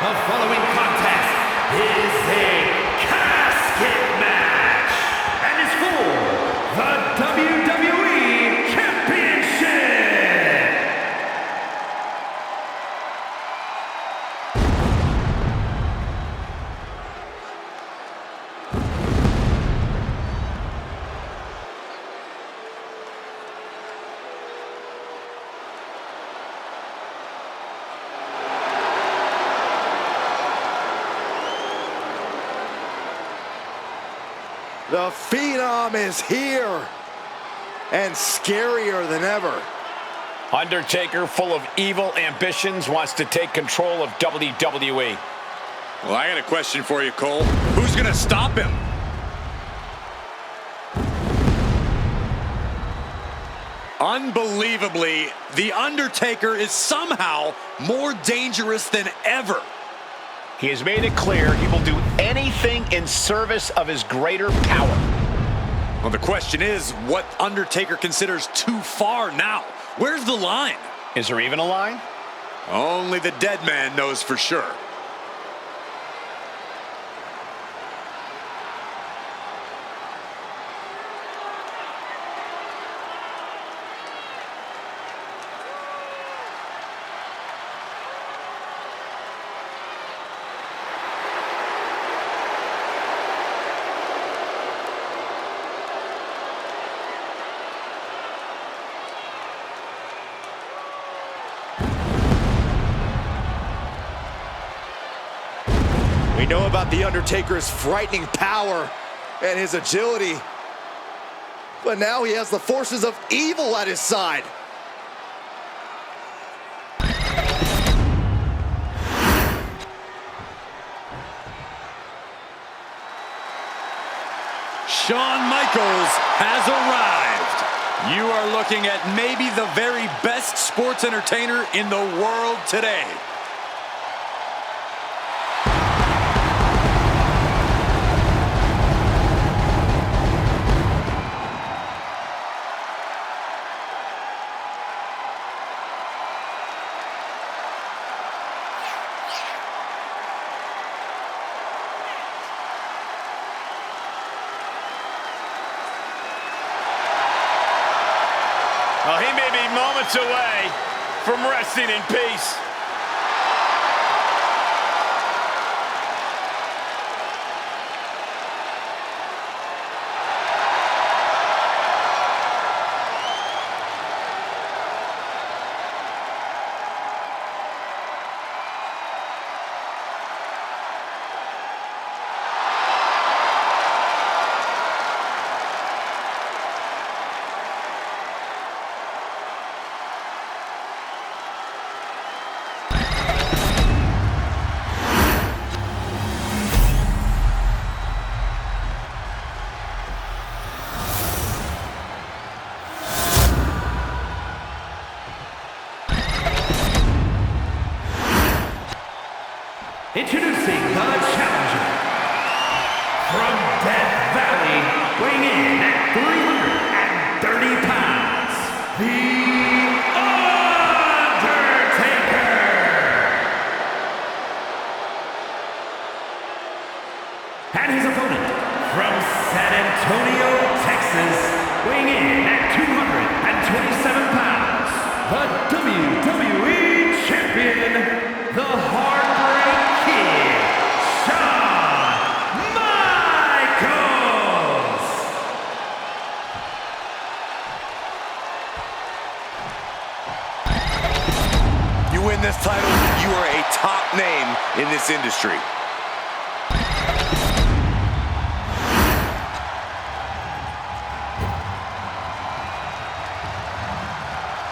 The following contest is a casket match and is for the WWE Championship. The Phenom is here, and scarier than ever. Undertaker, full of evil ambitions, wants to take control of WWE. Well, I got a question for you, Cole. Who's gonna stop him? Unbelievably, The Undertaker is somehow more dangerous than ever. He has made it clear he will do anything in service of his greater power. Well, the question is, what Undertaker considers too far now? Where's the line? Is there even a line? Only the dead man knows for sure. We know about The Undertaker's frightening power and his agility, but now he has the forces of evil at his side. Shawn Michaels has arrived. You are looking at maybe the very best sports entertainer in the world today. Well, he may be moments away from resting in peace. Introducing the challenger from Death Valley, weighing in at 330 pounds, The Undertaker. And his opponent from San Antonio, Texas, weighing in at 227 pounds, the WWE Champion, the Heartbreak Kid, Shawn Michaels! You win this title, you are a top name in this industry.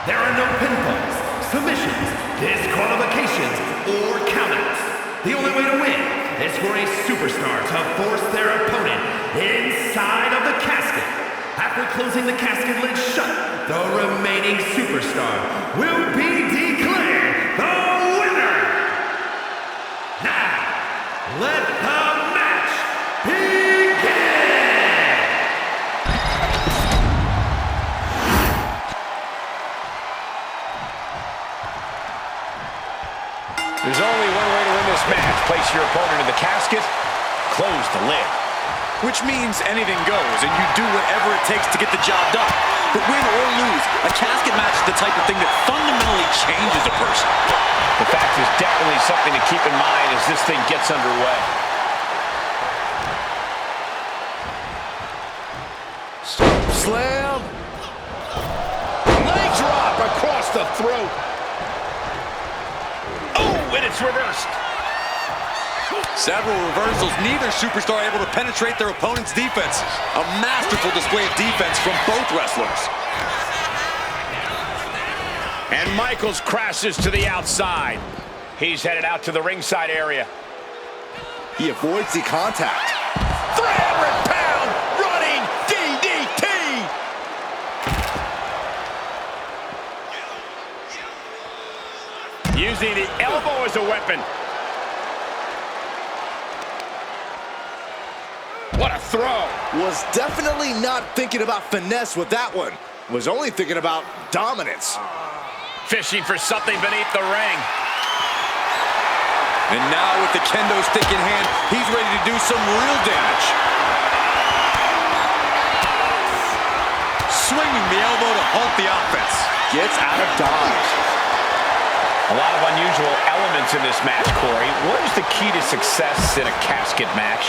There are no pinfalls, submissions, disqualifications, or countouts. The only way to win is for a superstar to force their opponent inside of the casket. After closing the casket lid shut, the remaining superstar will be declared the winner. Now, let the match begin! There's only one way to win this this match. Place your opponent in the casket, close the lid. Which means anything goes, and you do whatever it takes to get the job done. But win or lose, a casket match is the type of thing that fundamentally changes a person. The fact is definitely something to keep in mind as this thing gets underway. Slam. Leg drop across the throat. Oh, and it's reversed. Several reversals, neither superstar able to penetrate their opponent's defenses. A masterful display of defense from both wrestlers. And Michaels crashes to the outside. He's headed out to the ringside area. He avoids the contact. 300-pound running DDT! Using the elbow as a weapon. What a throw. Was definitely not thinking about finesse with that one. Was only thinking about dominance. Fishing for something beneath the ring. And now with the kendo stick in hand, he's ready to do some real damage. Swinging the elbow to halt the offense. Gets out of dodge. A lot of unusual elements in this match, Corey. What is the key to success in a casket match?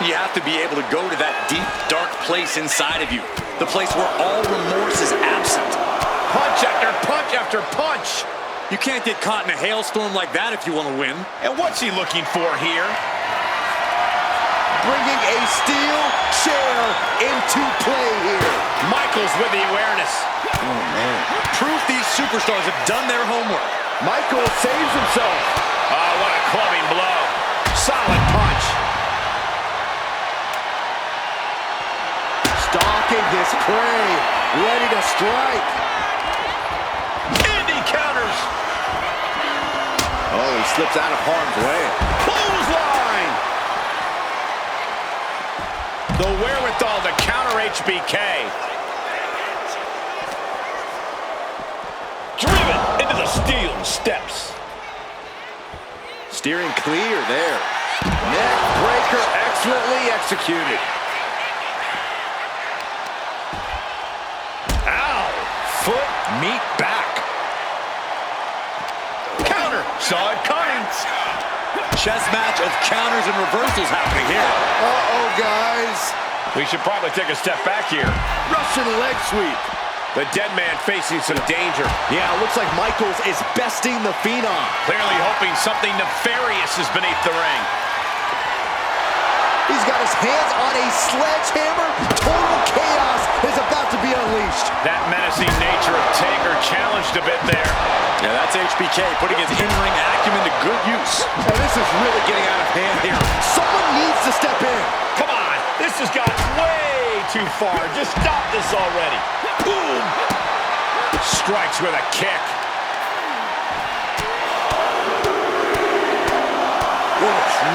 You have to be able to go to that deep, dark place inside of you. The place where all remorse is absent. Punch after punch after punch. You can't get caught in a hailstorm like that if you want to win. And what's he looking for here? Bringing a steel chair into play here. Michaels with the awareness. Oh, man. Proof these superstars have done their homework. Michaels saves himself. Oh, what a clubbing blow. Solid punch. Stalking his prey. Ready to strike. Indy counters. Oh, he slips out of harm's way. Clothesline. The wherewithal to counter HBK. Driven into the steel steps. Steering clear there. Neck breaker excellently executed. Ow! Foot, meet back. Counter. Saw it coming. Chess match of counters and reversals happening here. Uh-oh, guys. We should probably take a step back here. Russian leg sweep. The dead man facing some danger. Yeah, it looks like Michaels is besting the Phenom. Clearly hoping something nefarious is beneath the ring. He's got his hands on a sledgehammer. Total chaos is about to be unleashed. That menacing nature of Taker challenged a bit there. Yeah, that's HBK putting his in-ring acumen to good use. And this is really getting out of hand here. Someone needs to step in. Come on, this has got way too far. Just stop this already. Boom! Strikes with a kick.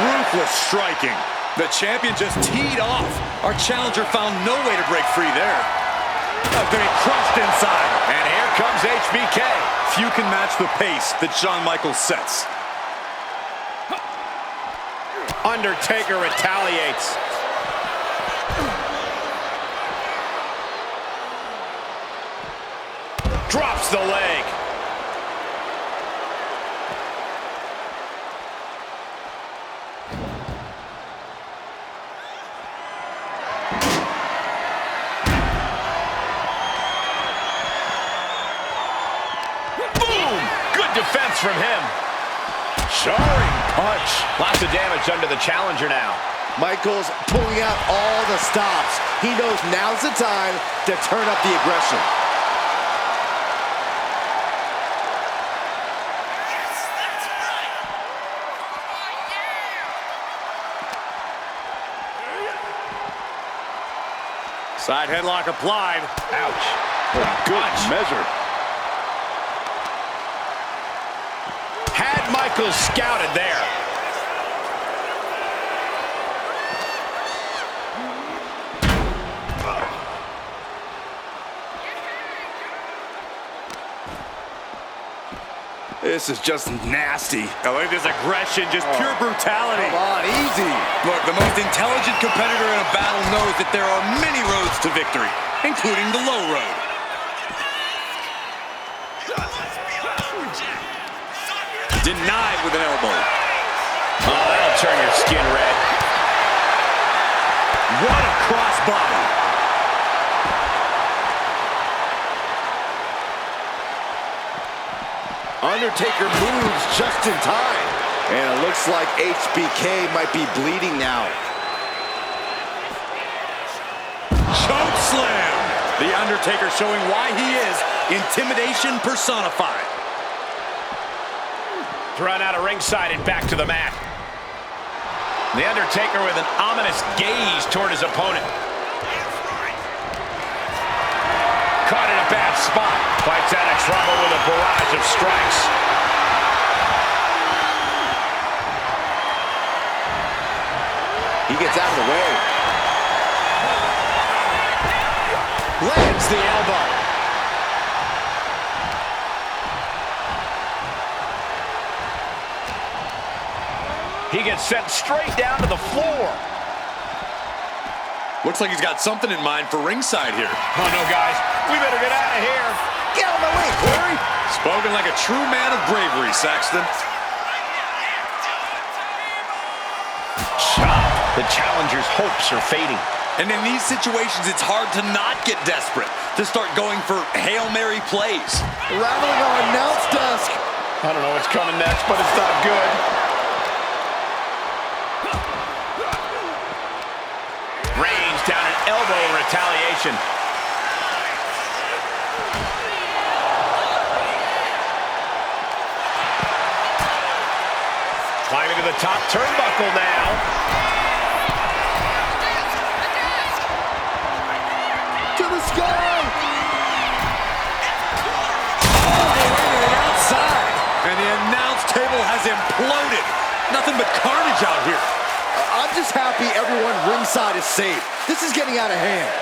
Ruthless striking. The champion just teed off. Our challenger found no way to break free there. Going to be crushed inside. And here comes HBK. Few can match the pace that Shawn Michaels sets. Undertaker retaliates. Drops the leg. Boom! Good defense from him. Jarring punch. Lots of damage under the challenger now. Michaels pulling out all the stops. He knows now's the time to turn up the aggression. Side headlock applied. Ouch. Good measure. Had Michaels scouted there. This is just nasty. I like this aggression, just pure brutality. Come on, easy. Look, the most intelligent competitor in a battle knows that there are many roads to victory, including the low road. Denied with an elbow. Oh, that'll turn your skin red. What a crossbody. Undertaker moves just in time. And it looks like HBK might be bleeding now. Choke slam. The Undertaker showing why he is intimidation personified. Thrown out of ringside and back to the mat. The Undertaker with an ominous gaze toward his opponent. Caught in a bad spot. Fights out of trouble with a barrage of strikes. He gets out of the way. Lands the elbow. He gets sent straight down to the floor. Looks like he's got something in mind for ringside here. Oh, no, guys. We better get out of here. Get out of my way, Corey. Spoken like a true man of bravery, Saxton. Chop. The challenger's hopes are fading. And in these situations, it's hard to not get desperate, to start going for Hail Mary plays. Rattling our announce desk. I don't know what's coming next, but it's not good. Range down an elbow in retaliation. Climbing to the top turnbuckle now. To the sky. All the way to the outside. And the announce table has imploded. Nothing but carnage out here. I'm just happy everyone ringside is safe. This is getting out of hand.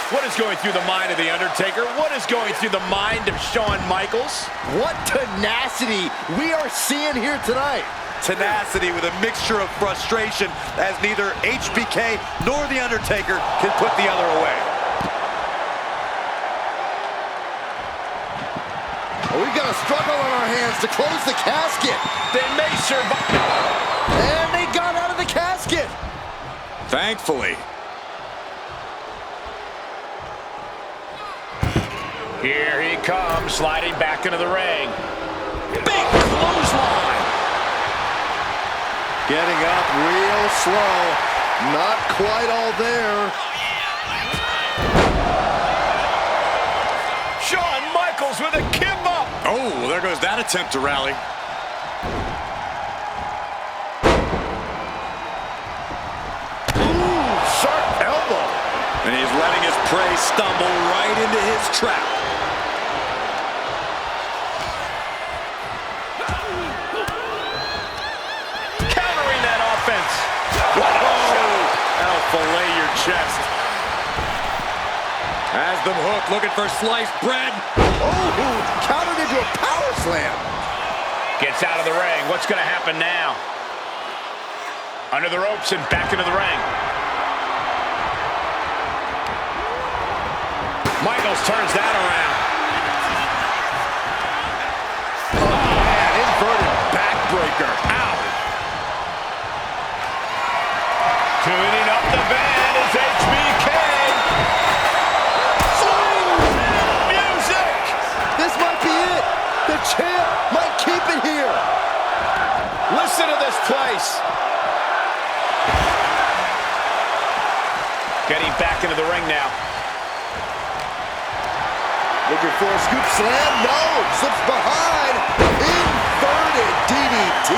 What is going through the mind of The Undertaker? What is going through the mind of Shawn Michaels? What tenacity we are seeing here tonight. Tenacity with a mixture of frustration as neither HBK nor The Undertaker can put the other away. We've got a struggle on our hands to close the casket. They may survive. And they got out of the casket. Thankfully. Here he comes, sliding back into the ring. Big clothesline. Getting up real slow. Not quite all there. Shawn Michaels with a kip up. Oh, there goes that attempt to rally. Ooh, sharp elbow. And he's letting his prey stumble right into his trap. Countering that offense. That'll fillet your chest. Has them hooked, looking for sliced bread. Oh, countered into a power slam. Gets out of the ring. What's going to happen now? Under the ropes and back into the ring. Michaels turns that around. Oh, man, inverted backbreaker. Ow. Tuning up the band is HBK. Music. This might be it. The champ might keep it here. Listen to this place. Getting back into the ring now. Looking for a scoop slam. No, slips behind. Inverted DDT.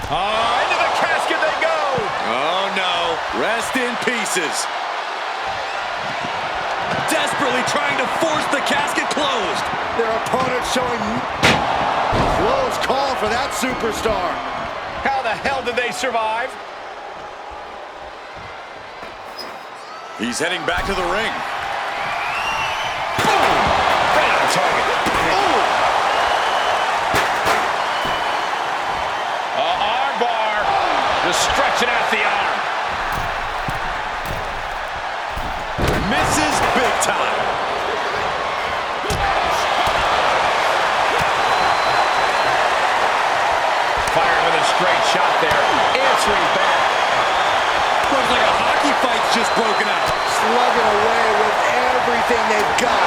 Into the casket they go. Oh no, rest in pieces. Desperately trying to force the casket closed. Their opponent showing close call for that superstar. How the hell did they survive? He's heading back to the ring. Boom! Right on target. Arm bar. Just stretching out the arm. Misses big time. Firing with a straight shot there. Answering back. Looks like a hockey fight's just broken out. Slugging away with everything they've got.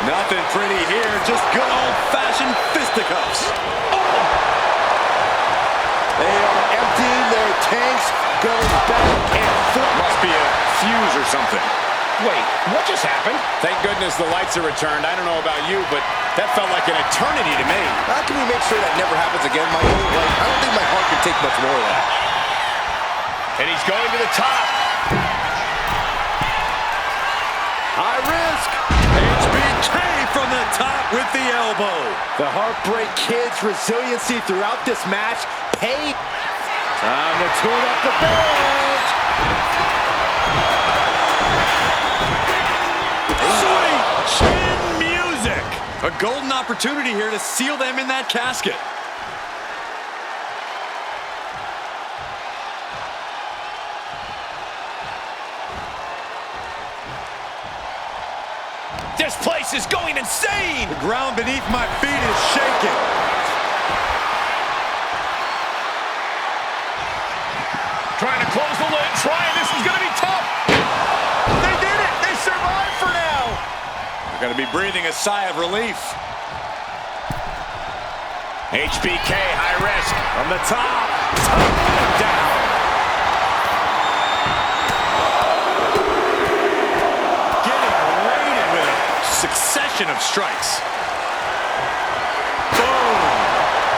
Nothing pretty here, just good old-fashioned fisticuffs. They are emptying their tanks, going back and forth. Must be a fuse or something. Wait, what just happened? Thank goodness the lights are returned. I don't know about you, but that felt like an eternity to me. How can we make sure that never happens again, Michael? Like, I don't think my heart can take much more of that. And he's going to the top. High risk. HBK from the top with the elbow. The Heartbreak Kid's resiliency throughout this match paid. Time to tune up the bench. Sweet chin music. A golden opportunity here to seal them in that casket. This place is going insane! The ground beneath my feet is shaking. Trying to close the lid, this is gonna be tough! They did it! They survived for now! They're gonna be breathing a sigh of relief. HBK, high risk. From the top, down. Succession of strikes. Boom!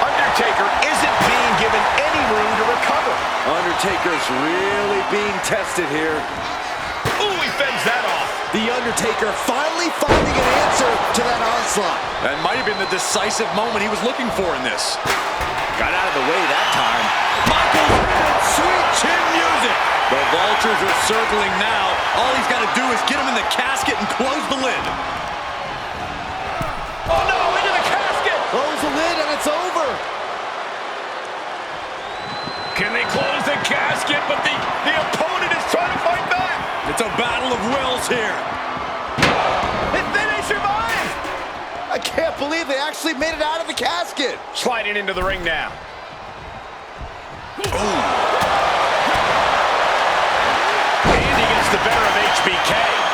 Undertaker isn't being given any room to recover. Undertaker's really being tested here. Ooh, he fends that off. The Undertaker finally finding an answer to that onslaught. That might have been the decisive moment he was looking for in this. Got out of the way that time. Michael's hit, sweet chin music. The Vultures are circling now. All he's got to do is get him in the casket and close the lid. Oh no, into the casket! Close the lid and it's over. Can they close the casket? But the opponent is trying to fight back. It's a battle of wills here. And then they survive! I can't believe they actually made it out of the casket. Sliding into the ring now. Andy gets the better of HBK.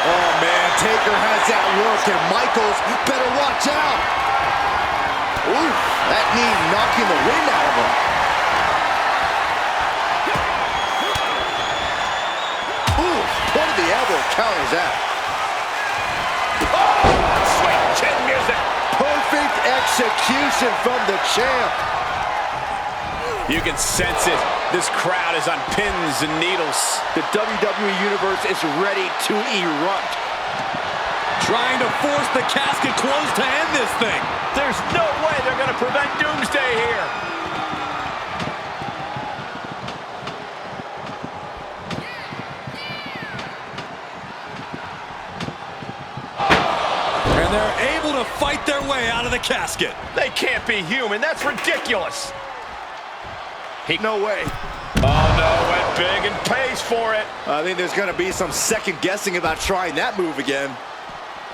Oh man, Taker has that work and Michaels better watch out. Ooh, that knee knocking the wind out of him. Ooh, what did the elbow counters that? Oh, sweet chin music. Perfect execution from the champ. You can sense it. This crowd is on pins and needles. The WWE Universe is ready to erupt. Trying to force the casket closed to end this thing. There's no way they're going to prevent Doomsday here. And they're able to fight their way out of the casket. They can't be human. That's ridiculous. No way. Oh, no, went big and pays for it. I think there's going to be some second guessing about trying that move again.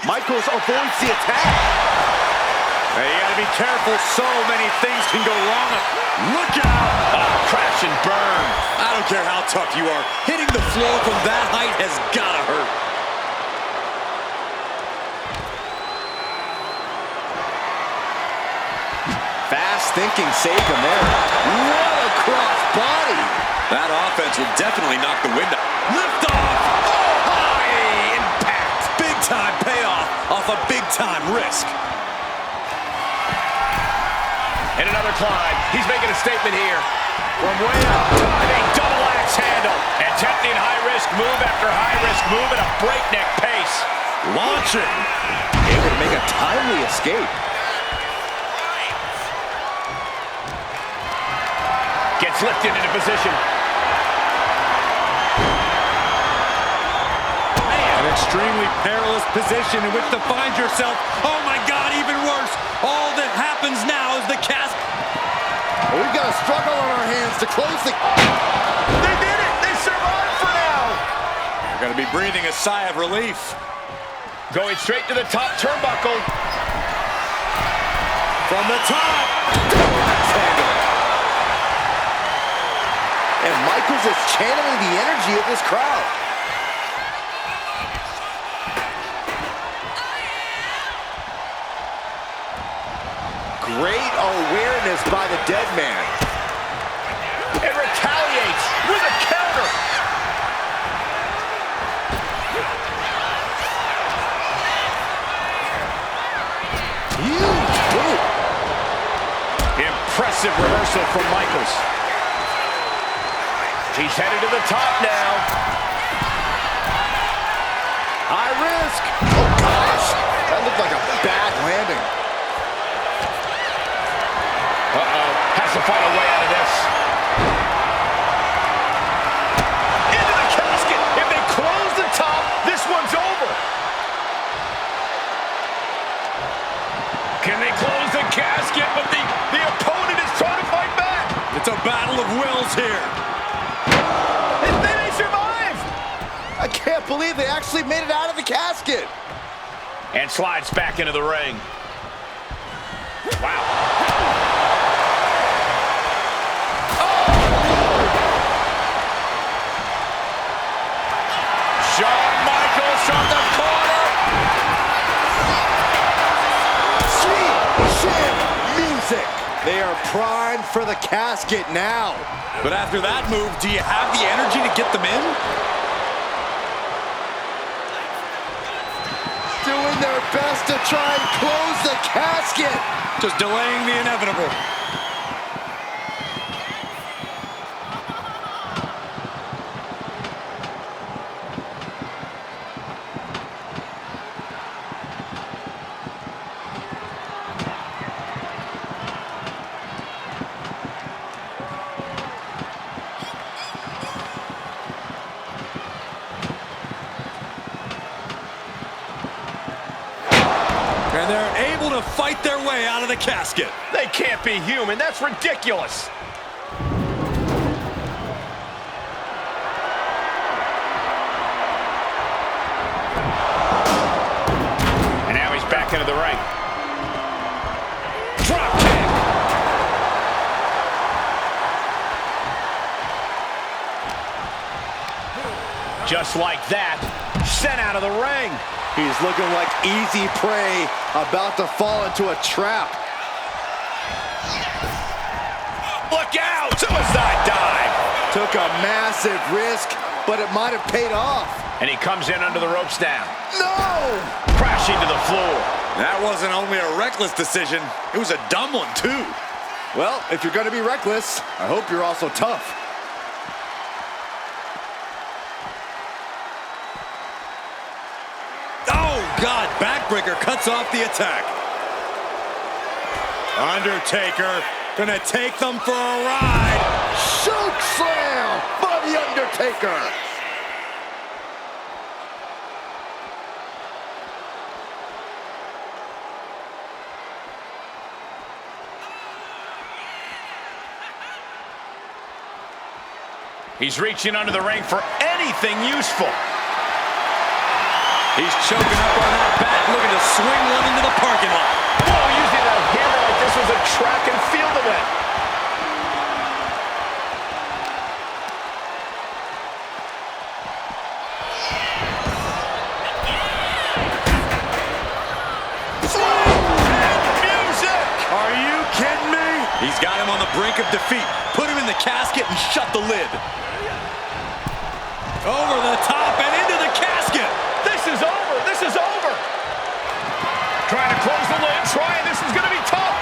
Michaels avoids the attack. Hey, you gotta be careful. So many things can go wrong. Look out! Oh, crash and burn. I don't care how tough you are. Hitting the floor from that height has gotta hurt. Fast thinking saved him there. What a cross body. That offense will definitely knock the wind out. Lift off! Oh, high impact. Big time payoff off a big time risk. And another climb. He's making a statement here. From way up, diving double axe handle. Attempting high-risk move after high-risk move at a breakneck pace. Launching. Able to make a timely escape. Gets lifted into position. extremely perilous position in which to find yourself. Oh my God, even worse. All that happens now is the casket. We've got a struggle on our hands to close the... They did it! They survived for now! You're going to be breathing a sigh of relief. Going straight to the top turnbuckle. From the top. And Michaels is channeling the energy of this crowd. Great awareness by the dead man. It retaliates with a counter. Huge boot. Impressive reversal from Michaels. He's headed to the top now. High risk. Oh, gosh. That looked like a bad landing. Uh-oh. Has to find a way out of this. Into the casket. If they close the top, this one's over. Can they close the casket? But the opponent is trying to fight back. It's a battle of wills here. They survive. I can't believe they actually made it out of the casket. And slides back into the ring. Wow. Shawn Michaels from the corner. Sweet chin music. They are primed for the casket now. But after that move, do you have the energy to get them in? Doing their best to try and close the casket. Just delaying the inevitable. And they're able to fight their way out of the casket. They can't be human. That's ridiculous. And now he's back into the ring. Drop kick. Just like that, sent out of the ring. He's looking like easy prey, about to fall into a trap. Look out! Suicide dive! Took a massive risk, but it might have paid off. And he comes in under the ropes down. No! Crashing to the floor. That wasn't only a reckless decision, it was a dumb one too. Well, if you're going to be reckless, I hope you're also tough. God, backbreaker cuts off the attack. Undertaker gonna take them for a ride. Choke slam by the Undertaker. He's reaching under the ring for anything useful. He's choking up on that bat, looking to swing one into the parking lot. Oh, using a hammer like this was a track and field event. Swing and music! Are you kidding me? He's got him on the brink of defeat. Put him in the casket and shut the lid. Over the top and into the casket. This is over. This is over. Trying to close the lid. Trying. This is going to be tough.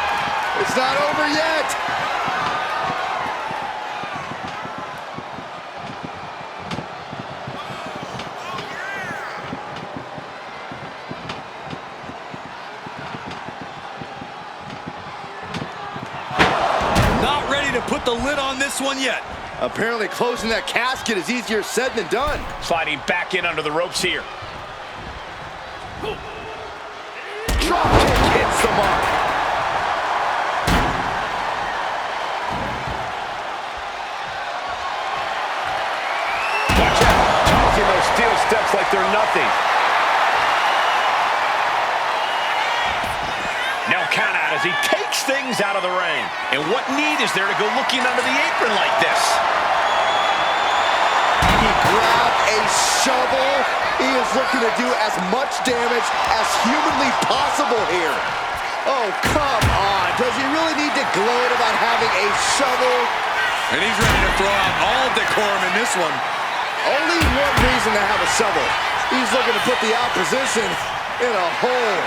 It's not over yet. Not ready to put the lid on this one yet. Apparently closing that casket is easier said than done. Sliding back in under the ropes here. Drop kick hits the mark. Watch out. Tossing those steel steps like they're nothing. Now count out as he takes things out of the ring. And what need is there to go looking under the apron like this? He grabbed a shovel. He is looking to do as much damage as humanly possible here. Oh, come on. Does he really need to gloat about having a shovel? And he's ready to throw out all decorum in this one. Only one reason to have a shovel. He's looking to put the opposition in a hole.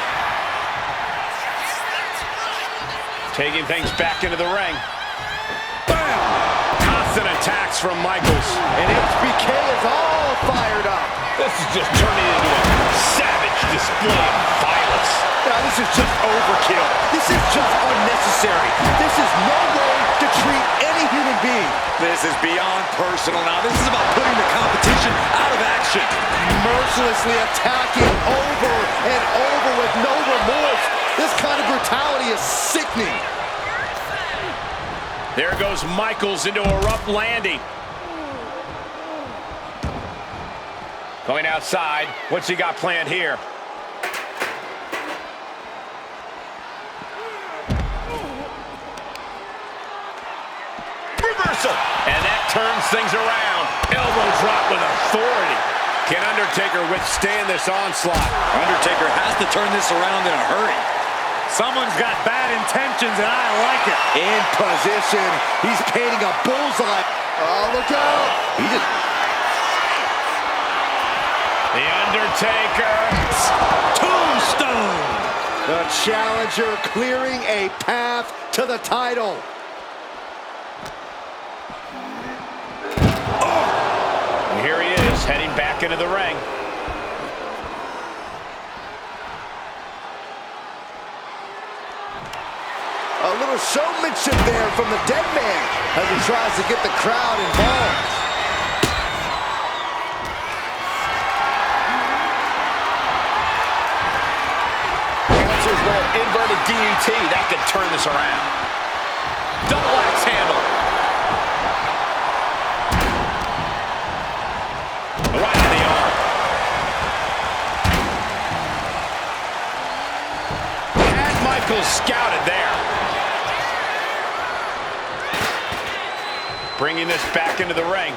Taking things back into the ring. Bam! Constant attacks from Michaels. And HBK is all fired up. This is just turning into a savage display of violence. Now, this is just overkill. This is just unnecessary. This is no way to treat any human being. This is beyond personal now. This is about putting the competition out of action. Mercilessly attacking over and over with no remorse. This kind of brutality is sickening. There goes Michaels into a rough landing. Going outside. What's he got planned here? Reversal. And that turns things around. Elbow drop with authority. Can Undertaker withstand this onslaught? Undertaker has to turn this around in a hurry. Someone's got bad intentions, and I like it. In position. He's painting a bullseye. Oh, look out. He just... The Undertaker. Tombstone. The challenger clearing a path to the title. And here he is, heading back into the ring. A little showmanship there from the dead man as he tries to get the crowd involved. Inverted DDT, that could turn this around. Double axe handle. Right in the arm. Had Michaels scouted there. Bringing this back into the ring.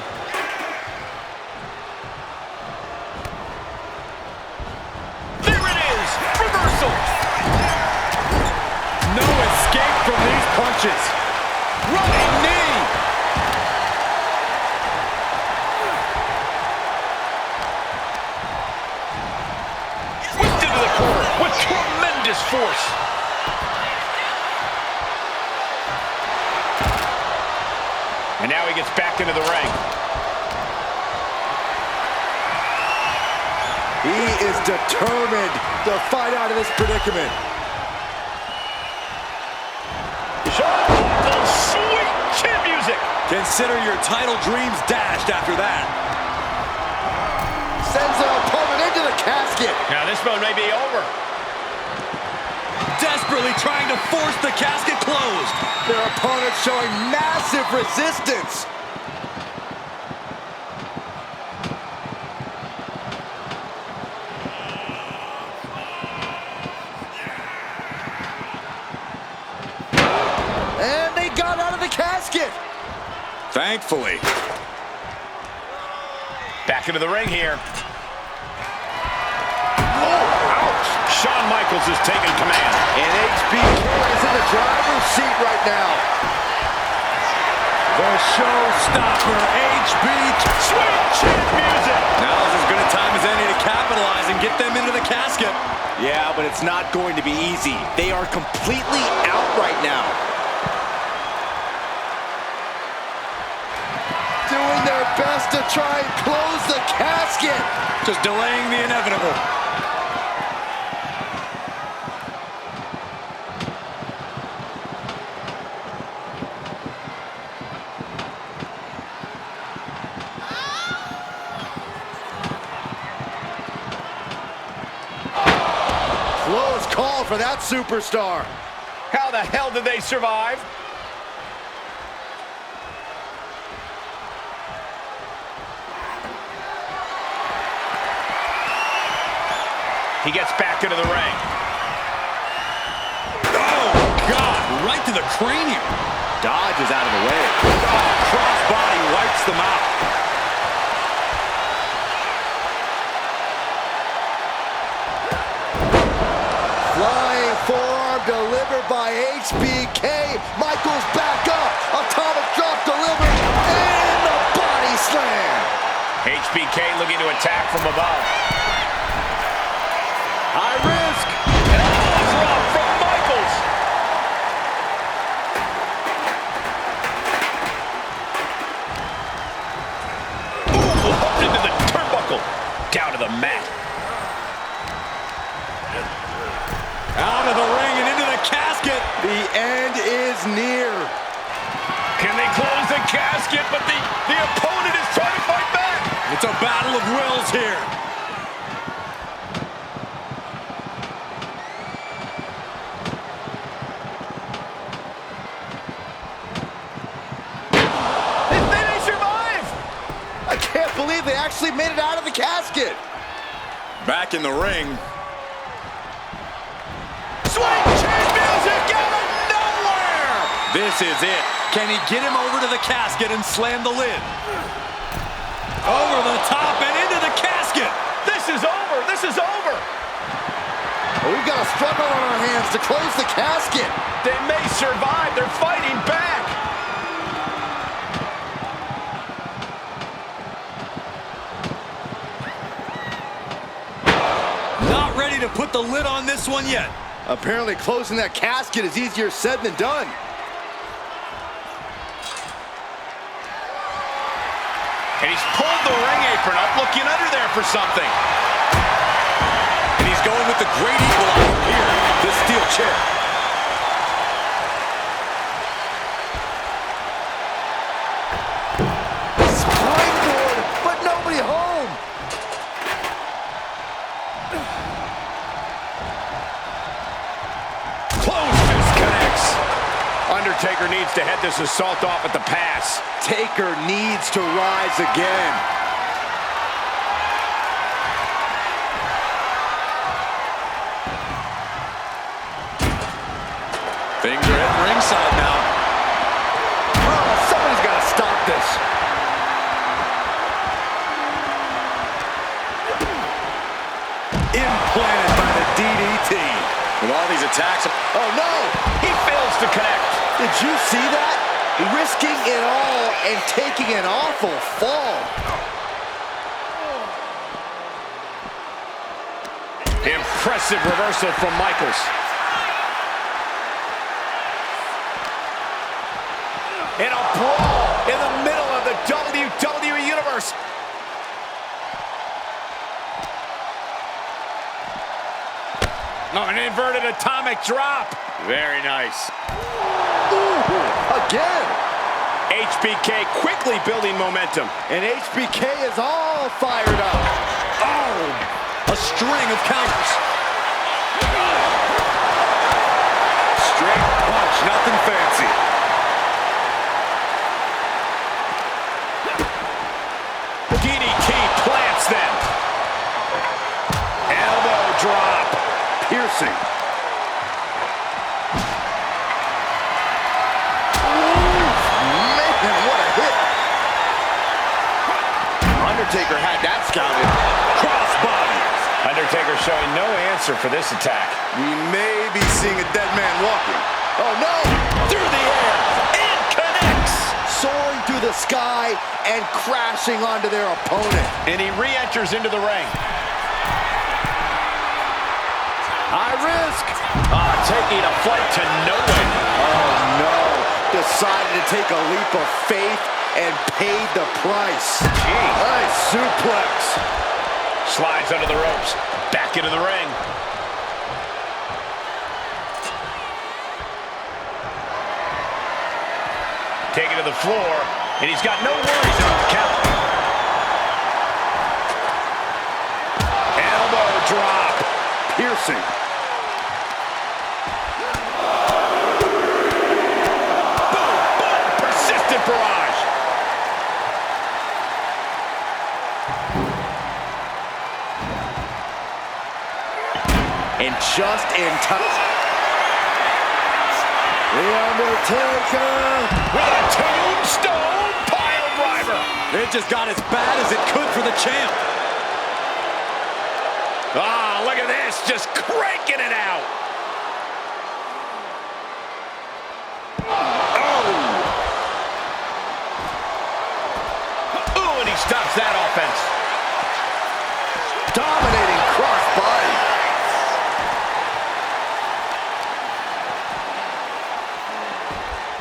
There it is! Reversal! No escape from these punches. Running knee. Whipped into the corner with tremendous force. And now he gets back into the ring. He is determined to fight out of this predicament. Oh, sweet chin music. Consider your title dreams dashed after that. Sends their opponent into the casket. Now this one may be over. Desperately trying to force the casket closed. Their opponent showing massive resistance. And they got out of the casket. Thankfully. Back into the ring here. Oh, ouch. Shawn Michaels is taking command. And HBK is in the driver's seat right now. The showstopper, HBK. Sweet chin music. Now is as good a time as any to capitalize and get them into the casket. Yeah, but it's not going to be easy. They are completely out right now. Doing their best to try and close the casket. Just delaying the inevitable. call for that superstar. How the hell did they survive? He gets back into the ring. Oh, God, right to the cranium. Dodges out of the way. Oh, crossbody wipes them out. Flying forearm delivered by HBK. Michaels back up. Atomic drop delivered. And the body slam. HBK looking to attack from above. High risk. An elbow drop from Michaels. Ooh, hooked into the turnbuckle. Down to the mat. Out of the ring and into the casket. The end is near. Can they close the casket? But the opponent is trying to fight back. It's a battle of wills here. They survive. I can't believe they actually made it out of the casket. Back in the ring. Swing change music out of nowhere. This is it. Can he get him over to the casket and slam the lid? Over the top and into the casket. This is over. This is over. Well, we've got a struggle on our hands to close the casket. They may survive. They're fighting back. Not ready to put the lid on this one yet. Apparently closing that casket is easier said than done. And he's pulled the ring apron up, looking under there for something. And he's going with the great equalizer here. This steel chair. Springboard, but nobody home. Close fist connects. Undertaker needs to head this assault off at the pass. Taker needs to rise again. Things are at ringside now. Oh, somebody's got to stop this. Implanted by the DDT. With all these attacks. Oh, no. He fails to connect. Did you see that? Risking it all and taking an awful fall. Impressive reversal from Michaels. In a brawl in the middle of the WWE Universe. Oh, an inverted atomic drop. Very nice. Ooh, again. HBK quickly building momentum. And HBK is all fired up. Oh, a string of counters. Straight punch, nothing fancy. DDT plants them. Elbow drop. Piercing. Man, what a hit. Undertaker had that scouted. Crossbody. Undertaker showing no answer for this attack. We may be seeing a dead man walking. Oh, no. Through the air. And connects. Soaring through the sky and crashing onto their opponent. And he re-enters into the ring. High risk. Taking a flight to nowhere. Oh, no. Decided to take a leap of faith and paid the price. Nice suplex. Slides under the ropes. Back into the ring. Taken to the floor, and he's got no worries about the count. Elbow drop. Piercing. and just in time. The Undertaker with a tombstone pile driver. It just got as bad as it could for the champ. Ah, look at this, just cranking it out. Oh, and he stops that offense. dominating crossbody.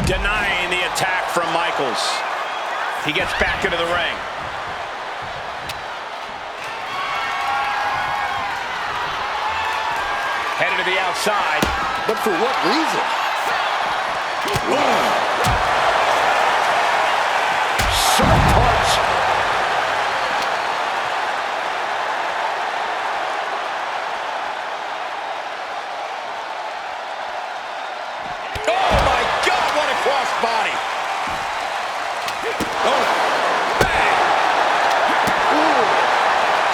Denying the attack from Michaels. He gets back into the ring. Headed to the outside. But for what reason? Sharp punch. Oh my God, what a crossbody. Oh, bang. Ooh.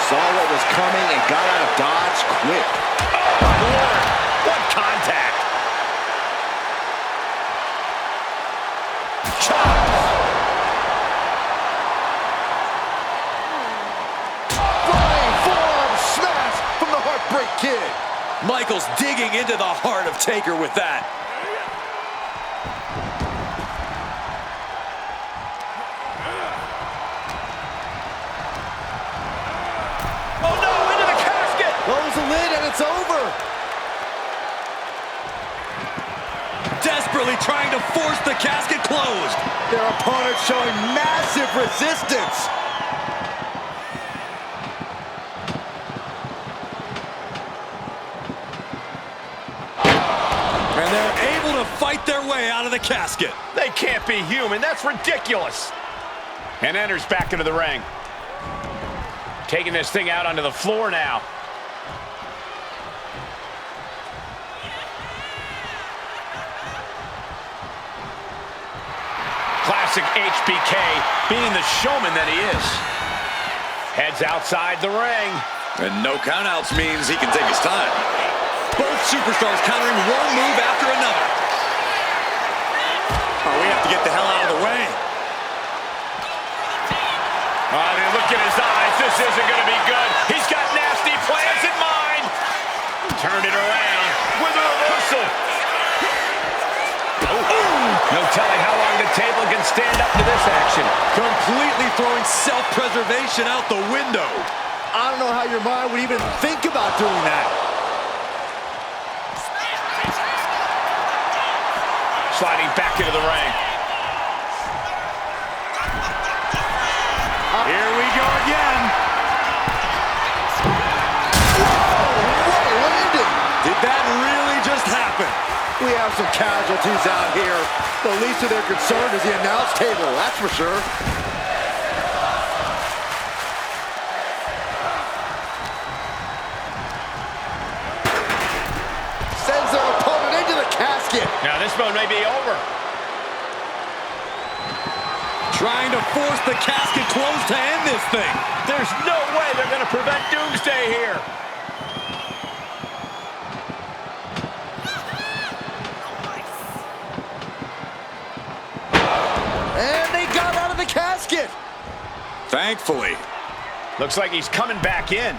Saw what was coming and got out of dodge quick. Oh my Lord, what contact. Flying forearm smash from the Heartbreak Kid. Michaels digging into the heart of Taker with that. Oh no, into the casket. Close the lid and it's over. Desperately trying to force the casket closed. Their opponent showing massive resistance. And they're able to fight their way out of the casket. They can't be human, that's ridiculous. And enters back into the ring. Taking this thing out onto the floor now. Classic HBK, being the showman that he is. Heads outside the ring. And no countouts means he can take his time. Both superstars countering one move after another. Oh, we have to get the hell out of the way. I mean, look at his eyes. This isn't going to be good. He's got nasty plans in mind. Turned it around with a reversal. No telling how long the table can stand up to this action. Completely throwing self-preservation out the window. I don't know how your mind would even think about doing that. Sliding back into the ring. Here we go again. What a landing. Did that really just happen? We have some casualties out here. The least of their concern is the announce table, that's for sure. Sends their opponent into the casket. Now this one may be over. Trying to force the casket closed to end this thing. There's no way they're going to prevent Doomsday here. And they got out of the casket. Thankfully. Looks like he's coming back in.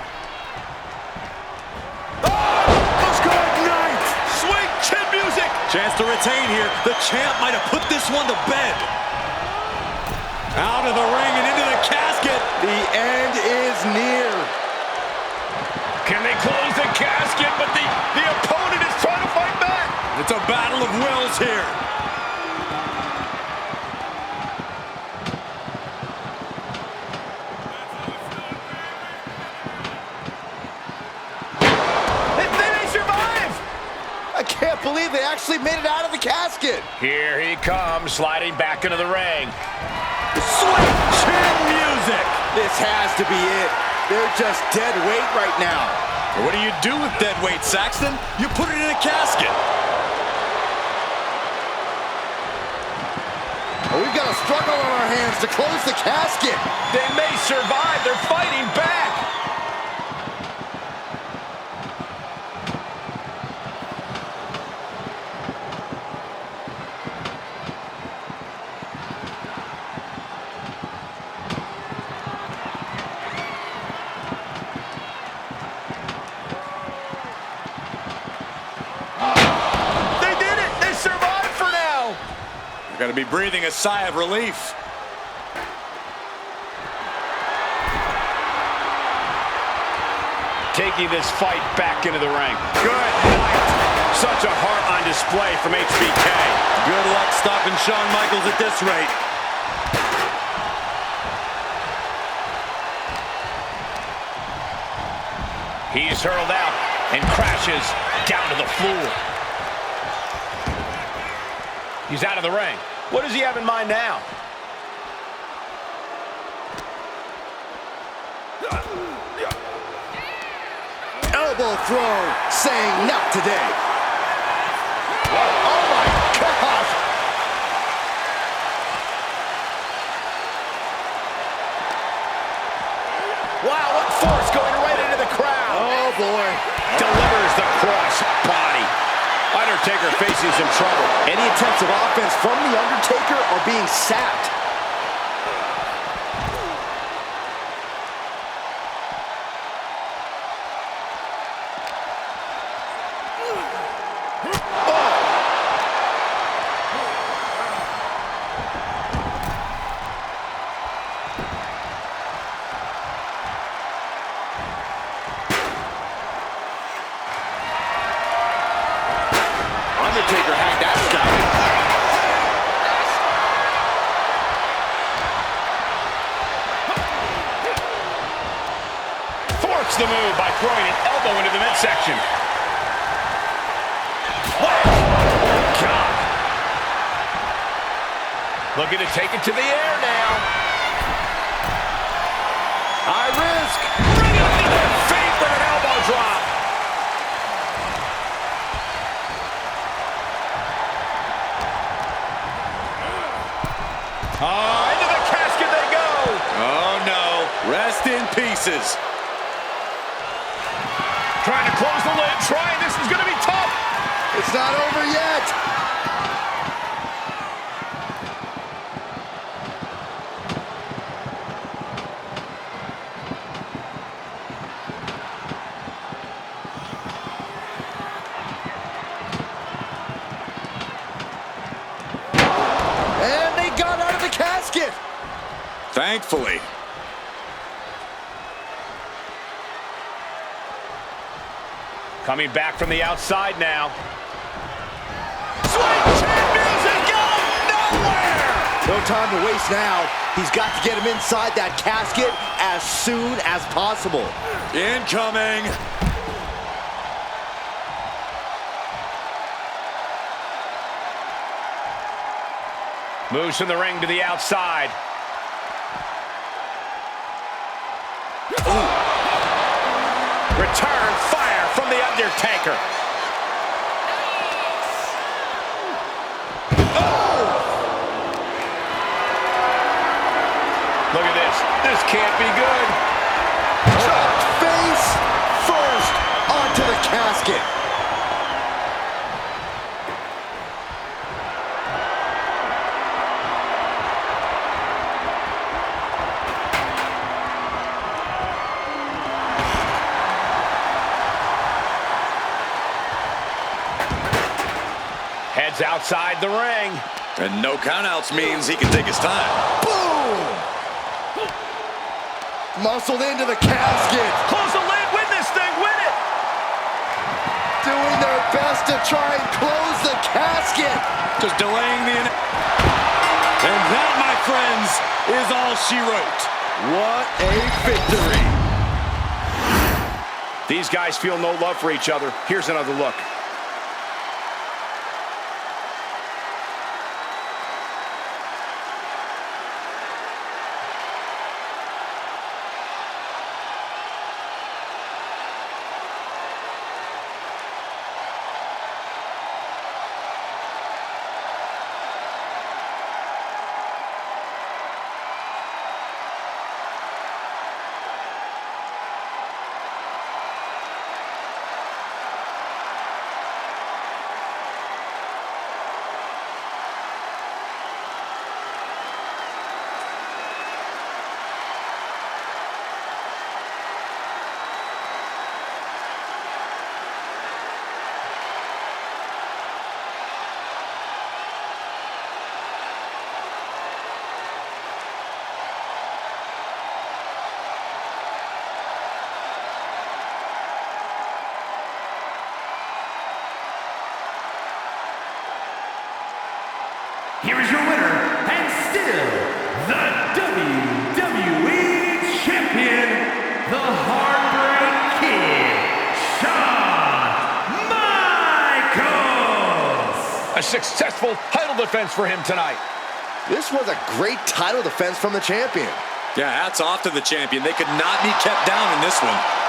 Let's go ignite. Swing chin music. Chance to retain here. The champ might have put this one to bed. Out of the ring and into the casket. The end is near. Can they close the casket? But the opponent is trying to fight back. It's a battle of wills here. They may survive. I can't believe they actually made it out of the casket. Here he comes, sliding back into the ring. Sweet chin music. This has to be it. They're just dead weight right now. What do you do with dead weight, Saxton? You put it in a casket. We've got a struggle on our hands to close the casket. They may survive. They're fighting back. got to be breathing a sigh of relief. Taking this fight back into the ring. Good night. Such a heart on display from HBK. Good luck stopping Shawn Michaels at this rate. He's hurled out and crashes down to the floor. He's out of the ring. What does he have in mind now? Elbow throw, saying not today. Oh my gosh! Wow, what force going right into the crowd. Oh boy. Delivers the cross body. Undertaker facing some trouble. Any attempts of offense from The Undertaker are being sapped. Undertaker had that scouted. Thwarts the move by throwing an elbow into the midsection. Wow! Oh, God. Looking to take it to the air now. High risk. Bring it to their feet with an elbow drop. Into the casket they go. Oh no, rest in pieces. Trying to close the lid, this is going to be tough. It's not over yet. And they got out of the casket. Thankfully. Coming back from the outside now. Sweet champions is going nowhere! No time to waste now. He's got to get him inside that casket as soon as possible. Incoming. Moves from the ring to the outside. Ooh. Return fire from the Undertaker. Oh! Look at this. This can't be good. Dropped face first onto the casket. Heads outside the ring. And no countouts means he can take his time. Boom! Muscled into the casket. Close the lid, win this thing, win it! Doing their best to try and close the casket. Just delaying the... And that, my friends, is all she wrote. What a victory. These guys feel no love for each other. Here's another look. here is your winner, and still the WWE Champion, the Heartbreak Kid, Shawn Michaels! A successful title defense for him tonight. This was a great title defense from the champion. Yeah, hats off to the champion. They could not be kept down in this one.